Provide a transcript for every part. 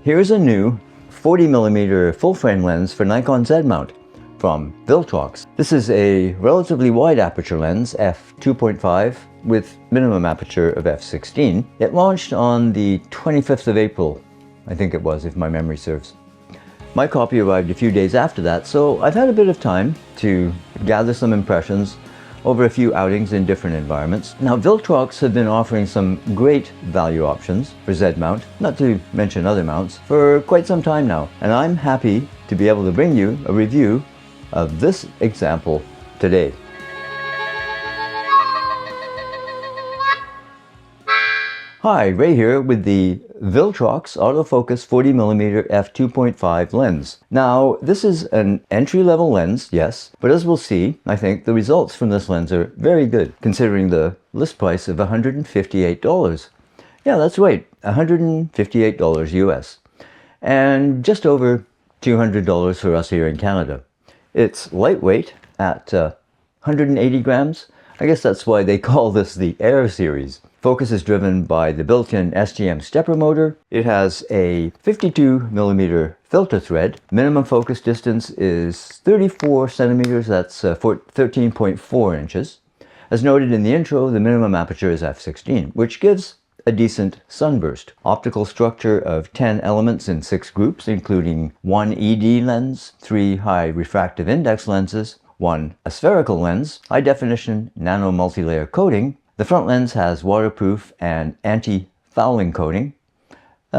Here's a new 40mm full-frame lens for Nikon Z mount from Viltrox. This is a relatively wide aperture lens, f2.5, with minimum aperture of f16. It launched on the 25th of April, I think it was, if my memory serves. My copy arrived a few days after that, so I've had a bit of time to gather some impressions over a few outings in different environments. Now, Viltrox have been offering some great value options for Z mount, not to mention other mounts, for quite some time now, and I'm happy to be able to bring you a review of this example today. Hi, Ray here with the Viltrox autofocus 40mm f2.5 lens. Now, this is an entry-level lens, yes, but as we'll see, I think the results from this lens are very good, considering the list price of $158. Yeah, that's right, $158 US, and just over $200 for us here in Canada. It's lightweight at 180 grams. I guess that's why they call this the Air series. Focus is driven by the built-in SGM stepper motor. It has a 52mm filter thread. Minimum focus distance is 34 centimeters, that's 13.4 inches. As noted in the intro, the minimum aperture is f16, which gives a decent sunburst. Optical structure of 10 elements in 6 groups, including 1 ED lens, 3 high refractive index lenses, 1 aspherical lens, high definition nano multi-layer coating. The front lens has waterproof and anti-fouling coating,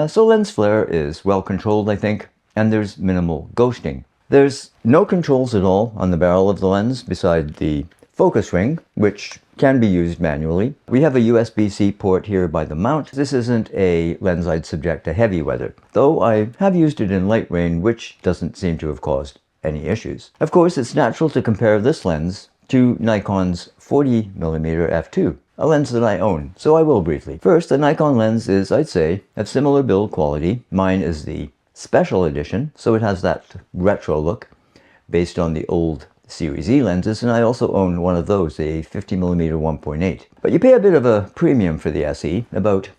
so lens flare is well controlled, I think, and there's minimal ghosting. There's no controls at all on the barrel of the lens beside the focus ring, which can be used manually. We have a USB-C port here by the mount. This isn't a lens I'd subject to heavy weather, though I have used it in light rain, which doesn't seem to have caused any issues. Of course, it's natural to compare this lens to Nikon's 40mm f2, a lens that I own, so I will briefly. First, the Nikon lens is, I'd say, of similar build quality. Mine is the special edition, so it has that retro look based on the old Series E lenses, and I also own one of those, a 50mm 1.8. But you pay a bit of a premium for the SE, about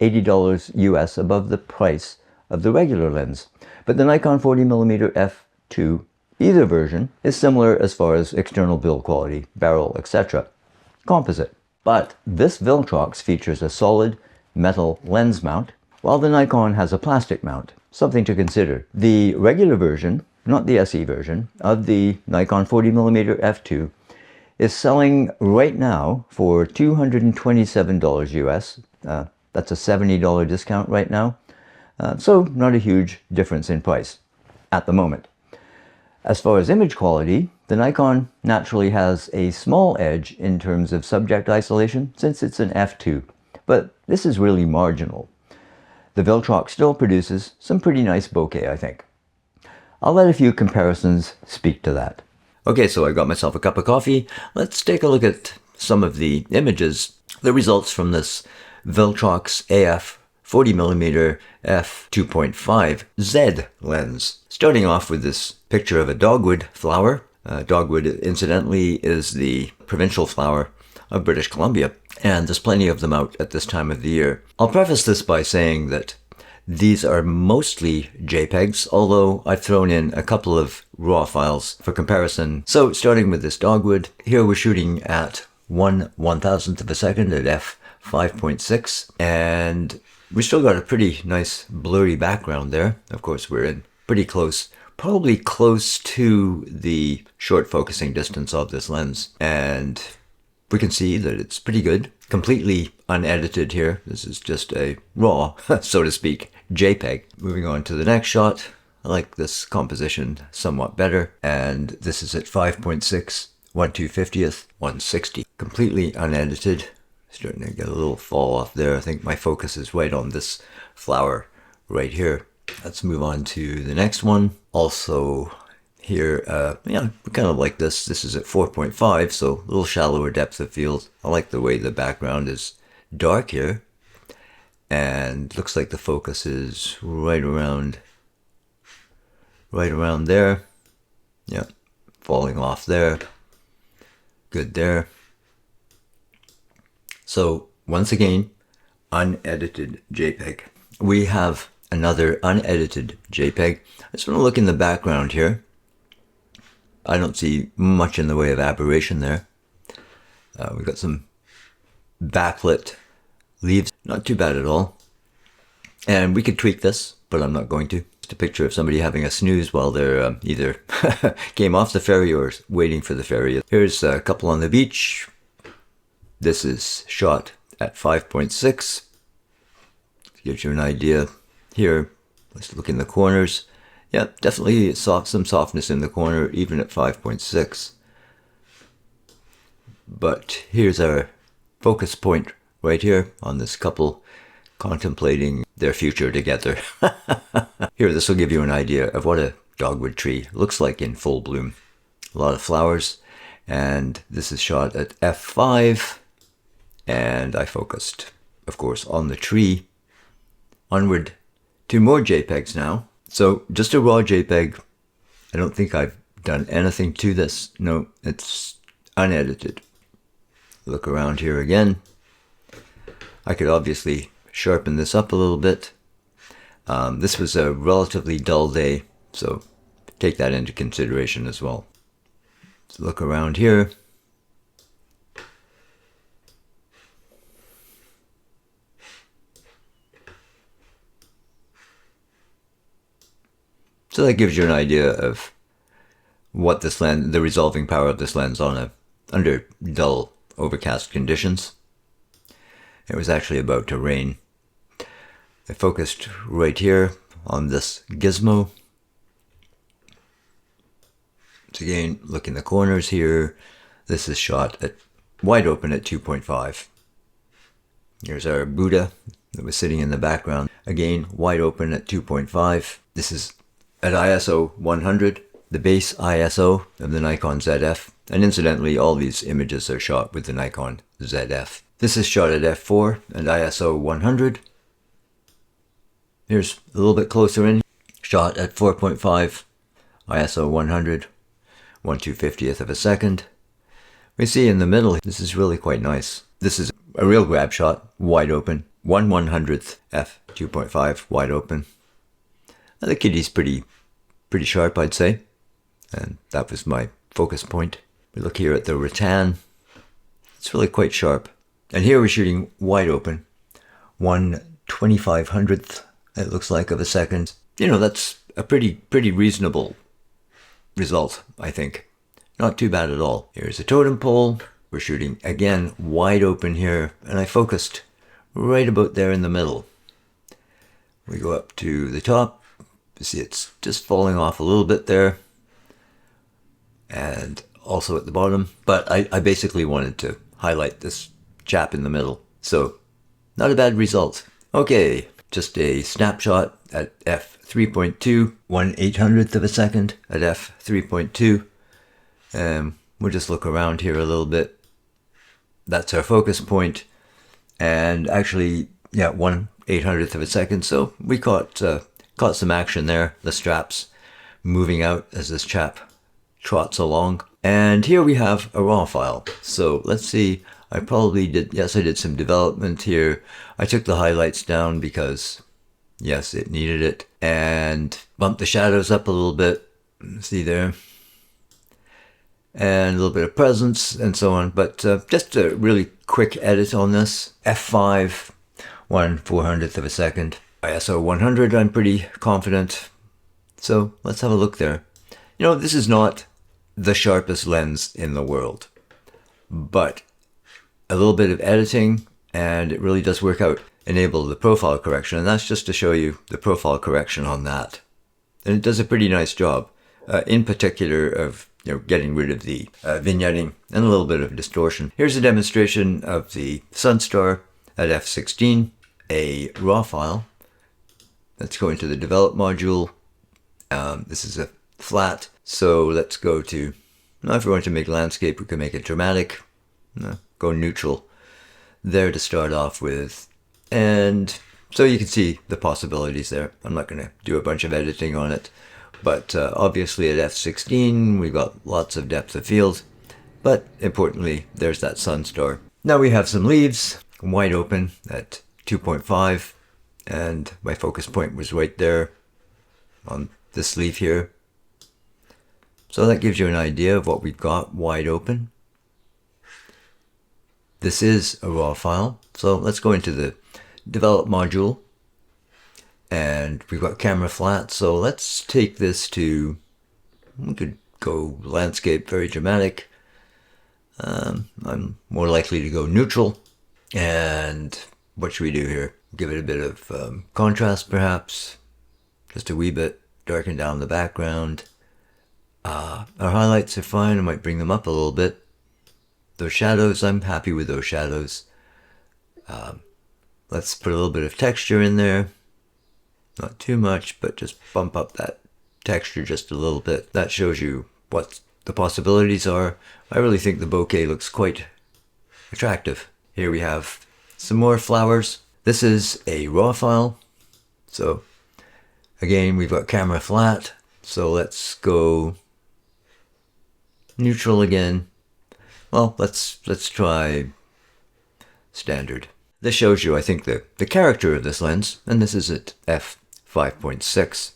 $80 US above the price of the regular lens. But the Nikon 40mm f2, either version, is similar as far as external build quality, barrel, etc. Composite. But this Viltrox features a solid metal lens mount, while the Nikon has a plastic mount. Something to consider. The regular version, not the SE version, of the Nikon 40mm f2 is selling right now for $227 US. That's a $70 discount right now. So not a huge difference in price at the moment. As far as image quality, the Nikon naturally has a small edge in terms of subject isolation since it's an f2, but this is really marginal. The Viltrox still produces some pretty nice bokeh, I think. I'll let a few comparisons speak to that. Okay, so I got myself a cup of coffee. Let's take a look at some of the images, the results from this Viltrox AF 40mm f2.5 Z lens. Starting off with this picture of a dogwood flower. Dogwood, incidentally, is the provincial flower of British Columbia, and there's plenty of them out at this time of the year. I'll preface this by saying that these are mostly JPEGs, although I've thrown in a couple of RAW files for comparison. So starting with this dogwood, here we're shooting at 1/1000th of a second at f5.6, and we still got a pretty nice blurry background there. Of course, we're in pretty close, probably close to the short focusing distance of this lens, and we can see that it's pretty good. Completely unedited here. This is just a raw, so to speak, JPEG. Moving on to the next shot. I like this composition somewhat better, and this is at 5.6, 1/250th, 160. Completely unedited. Starting to get a little fall off there. I think my focus is right on this flower right here. Let's move on to the next one. Also here, yeah, kind of like this. This is at 4.5, so a little shallower depth of field. I like the way the background is dark here. And looks like the focus is right around there. Yeah, falling off there. Good there. So once again, unedited JPEG. We have another unedited JPEG. I just want to look in the background here. I don't see much in the way of aberration there. We've got some backlit leaves, not too bad at all. And we could tweak this, but I'm not going to. Just a picture of somebody having a snooze while they're either came off the ferry or waiting for the ferry. Here's a couple on the beach. This is shot at 5.6. Gives you an idea here. Let's look in the corners. Yeah, definitely some softness in the corner, even at 5.6. But here's our focus point right here on this couple contemplating their future together. Here, this will give you an idea of what a dogwood tree looks like in full bloom. A lot of flowers, and this is shot at f5, and I focused, of course, on the tree. Onward to more JPEGs now. So just a raw JPEG. I don't think I've done anything to this. No, it's unedited. Look around here again. I could obviously sharpen this up a little bit. This was a relatively dull day, so take that into consideration as well. Let's look around here. So that gives you an idea of what this lens, the resolving power of this lens under dull, overcast conditions. It was actually about to rain. I focused right here on this gizmo. So again, look in the corners here. This is shot at wide open at 2.5. Here's our Buddha that was sitting in the background. Again, wide open at 2.5. This is at ISO 100, the base ISO of the Nikon ZF. And incidentally, all these images are shot with the Nikon ZF. This is shot at f4 and ISO 100. Here's a little bit closer in. Shot at 4.5, ISO 100, 1/250th of a second. We see in the middle, this is really quite nice. This is a real grab shot, wide open. 1/100th f 2.5, wide open. The kitty's pretty sharp, I'd say. And that was my focus point. We look here at the rattan. It's really quite sharp. And here we're shooting wide open. 1/2500th, it looks like, of a second. You know, that's a pretty reasonable result, I think. Not too bad at all. Here's a totem pole. We're shooting, again, wide open here. And I focused right about there in the middle. We go up to the top. You see it's just falling off a little bit there. And also at the bottom. But I basically wanted to highlight this chap in the middle. So, not a bad result. Okay, just a snapshot at f3.2, 1/800th of a second at f3.2. We'll just look around here a little bit. That's our focus point. And actually, yeah, 1/800th of a second. So we caught some action there. The straps moving out as this chap trots along. And here we have a raw file. So let's see. I probably did, yes, I did some development here. I took the highlights down because, yes, it needed it. And bumped the shadows up a little bit. See there? And a little bit of presence and so on. But just a really quick edit on this. F5, 1/400th of a second. ISO 100, I'm pretty confident. So let's have a look there. You know, this is not the sharpest lens in the world, but a little bit of editing and it really does work out. Enable the profile correction, and that's just to show you the profile correction on that. And it does a pretty nice job, in particular of getting rid of the vignetting and a little bit of distortion. Here's a demonstration of the Sunstar at f16, a raw file. Let's go into the develop module. This is a flat, so let's go to, now if we want to make landscape, we can make it dramatic. Go neutral there to start off with. And so you can see the possibilities there. I'm not going to do a bunch of editing on it. But obviously at f16, we've got lots of depth of field. But importantly, there's that Sunstar. Now we have some leaves, wide open at 2.5. and my focus point was right there on this leaf here. So that gives you an idea of what we've got wide open. This is a raw file, so let's go into the develop module, and we've got camera flat, so let's take this to, we could go landscape, very dramatic. I'm more likely to go neutral, and what should we do here? Give it a bit of contrast perhaps, just a wee bit, darken down the background. Our highlights are fine, I might bring them up a little bit. Those shadows, I'm happy with those shadows. Let's put a little bit of texture in there. Not too much, but just bump up that texture just a little bit. That shows you what the possibilities are. I really think the bokeh looks quite attractive. Here we have some more flowers. This is a raw file. So again, we've got camera flat. So let's go neutral again. Well, let's try standard. This shows you, I think, the character of this lens, and this is at f5.6.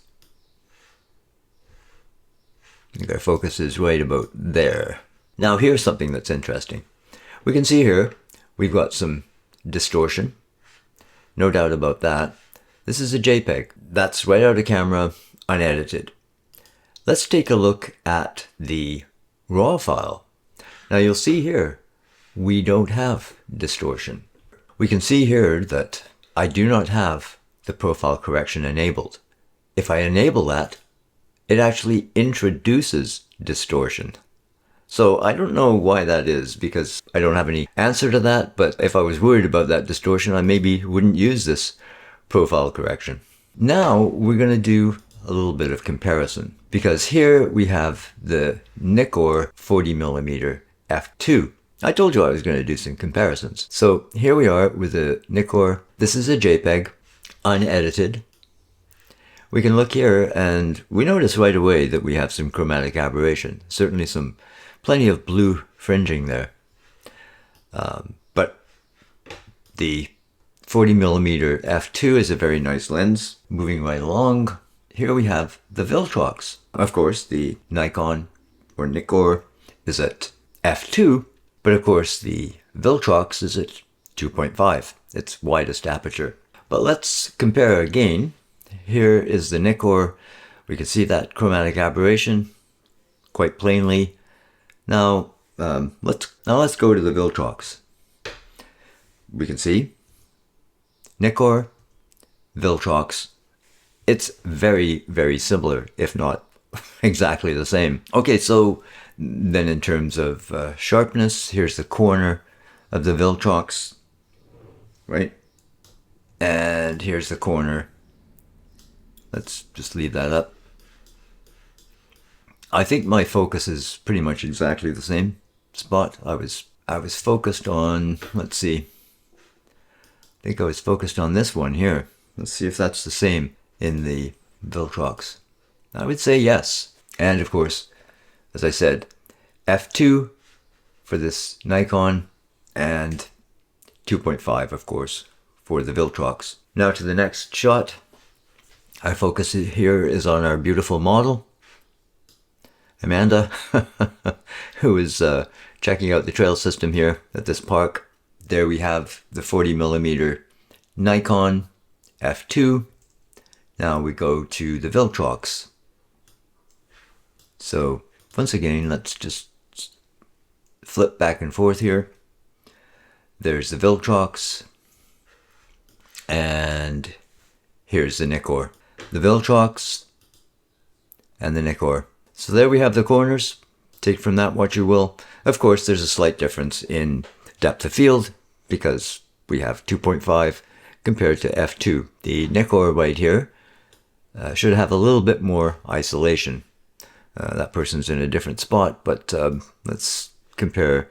I think our focus is right about there. Now here's something that's interesting. We can see here we've got some distortion. No doubt about that. This is a JPEG. That's right out of camera, unedited. Let's take a look at the raw file. Now you'll see here, we don't have distortion. We can see here that I do not have the profile correction enabled. If I enable that, it actually introduces distortion. So I don't know why that is, because I don't have any answer to that, but if I was worried about that distortion, I maybe wouldn't use this profile correction. Now we're going to do a little bit of comparison, because here we have the NIKKOR 40mm f2. I told you I was going to do some comparisons. So here we are with the NIKKOR. This is a JPEG, unedited. We can look here and we notice right away that we have some chromatic aberration. Certainly plenty of blue fringing there. But the 40mm f2 is a very nice lens. Moving right along, here we have the Viltrox. Of course, the Nikon or NIKKOR is at f2, but of course the Viltrox is at 2.5, its widest aperture. But let's compare again. Here is the NIKKOR. We can see that chromatic aberration quite plainly. Now let's go to the Viltrox. We can see NIKKOR, Viltrox. It's very, very similar, if not exactly the same. Okay, so then in terms of sharpness, here's the corner of the Viltrox, right? And here's the corner. Let's just leave that up. I think my focus is pretty much exactly the same spot. I was focused on, let's see. I think I was focused on this one here. Let's see if that's the same in the Viltrox. I would say yes. And of course, as I said, f2 for this Nikon and 2.5 of course for the Viltrox. Now to the next shot. Our focus here is on our beautiful model, Amanda, who is checking out the trail system here at this park. There we have the 40mm Nikon f2. Now we go to the Viltrox. So once again, let's just flip back and forth here. There's the Viltrox, and here's the NIKKOR. The Viltrox and the NIKKOR. So there we have the corners. Take from that what you will. Of course, there's a slight difference in depth of field because we have 2.5 compared to f2. The NIKKOR right here should have a little bit more isolation. That person's in a different spot, but let's compare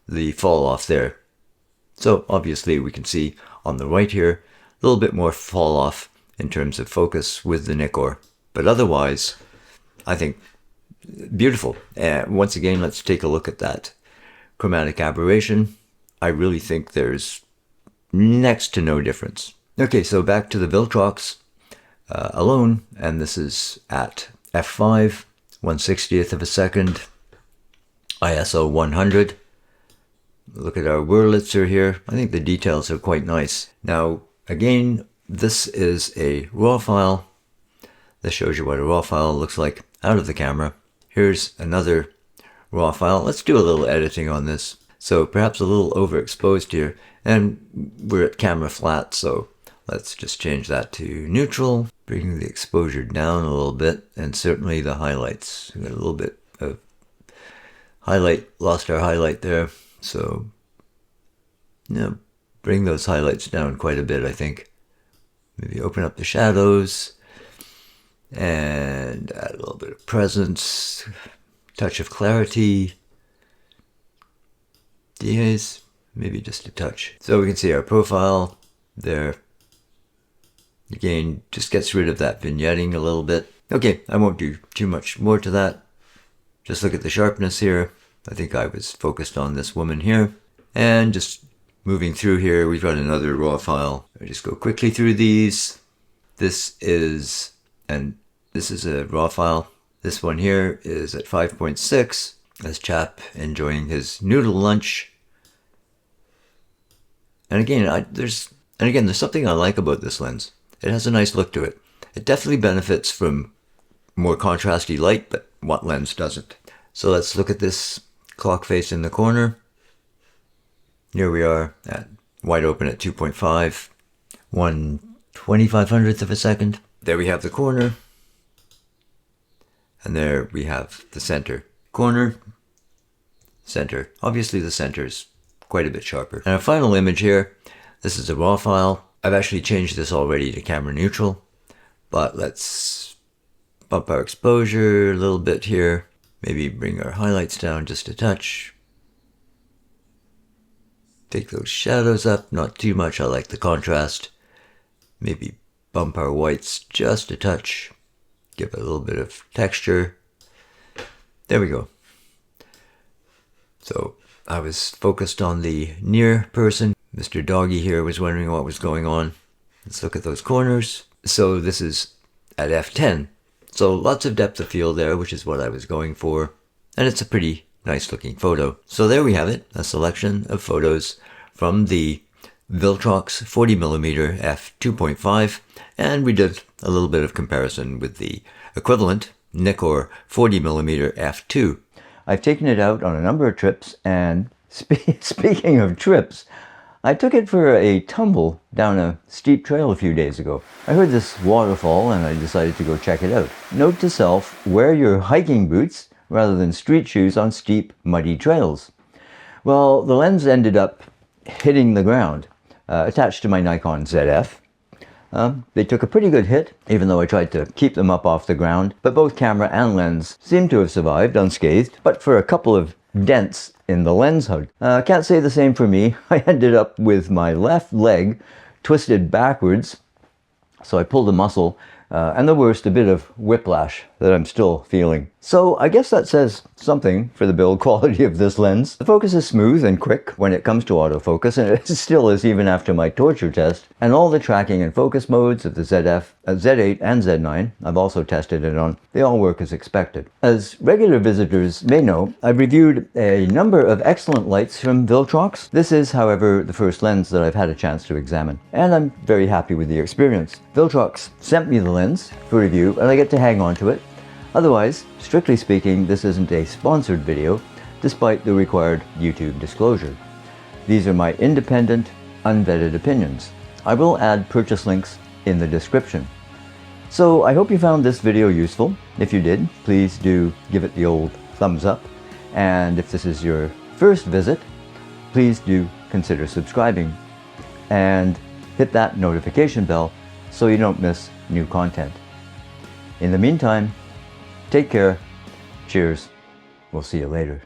the fall off there. So obviously we can see on the right here a little bit more fall off in terms of focus with the NIKKOR, but otherwise I think beautiful. Once again, let's take a look at that chromatic aberration. I really think there's next to no difference. Okay, so back to the Viltrox alone, and this is at f5, 1/60th of a second, ISO 100. Look at our Wurlitzer here. I think the details are quite nice. Now, again, this is a raw file. This shows you what a raw file looks like out of the camera. Here's another raw file. Let's do a little editing on this. So perhaps a little overexposed here, and we're at camera flat, so let's just change that to neutral, bring the exposure down a little bit, and certainly the highlights. We got a little bit of highlight, lost our highlight there, so bring those highlights down quite a bit, I think. Maybe open up the shadows and add a little bit of presence, touch of clarity, DAs, maybe just a touch. So we can see our profile there. Again, just gets rid of that vignetting a little bit. Okay, I won't do too much more to that. Just look at the sharpness here. I think I was focused on this woman here. And just moving through here, we've got another raw file. I just go quickly through these. This is a raw file. This one here is at 5.6. This chap enjoying his noodle lunch. And again, there's something I like about this lens. It has a nice look to it. It definitely benefits from more contrasty light, but what lens doesn't? So let's look at this clock face in the corner. Here we are at wide open at 2.5, 1/2500th of a second. There we have the corner. And there we have the center. Corner, center. Obviously the center is quite a bit sharper. And our final image here, this is a raw file. I've actually changed this already to camera neutral, but let's bump our exposure a little bit here. Maybe bring our highlights down just a touch. Take those shadows up, not too much. I like the contrast. Maybe bump our whites just a touch. Give it a little bit of texture. There we go. So I was focused on the near person. Mr. Doggy here was wondering what was going on. Let's look at those corners. So this is at f10. So lots of depth of field there, which is what I was going for. And it's a pretty nice looking photo. So there we have it, a selection of photos from the Viltrox 40mm f2.5. And we did a little bit of comparison with the equivalent NIKKOR 40mm f2. I've taken it out on a number of trips, and speaking of trips, I took it for a tumble down a steep trail a few days ago. I heard this waterfall and I decided to go check it out. Note to self, wear your hiking boots rather than street shoes on steep, muddy trails. Well, the lens ended up hitting the ground, attached to my Nikon ZF. They took a pretty good hit, even though I tried to keep them up off the ground, but both camera and lens seem to have survived unscathed, but for a couple of dents in the lens hood. Can't say the same for me. I ended up with my left leg twisted backwards, so I pulled a muscle, and the worst, a bit of whiplash that I'm still feeling. So I guess that says something for the build quality of this lens. The focus is smooth and quick when it comes to autofocus, and it still is even after my torture test. And all the tracking and focus modes of the ZF, Z8 and Z9, I've also tested it on, they all work as expected. As regular visitors may know, I've reviewed a number of excellent lights from Viltrox. This is, however, the first lens that I've had a chance to examine, and I'm very happy with the experience. Viltrox sent me the lens for review, and I get to hang on to it. Otherwise, strictly speaking, this isn't a sponsored video, despite the required YouTube disclosure. These are my independent, unvetted opinions. I will add purchase links in the description. So I hope you found this video useful. If you did, please do give it the old thumbs up. And if this is your first visit, please do consider subscribing and hit that notification bell so you don't miss new content. In the meantime, take care. Cheers. We'll see you later.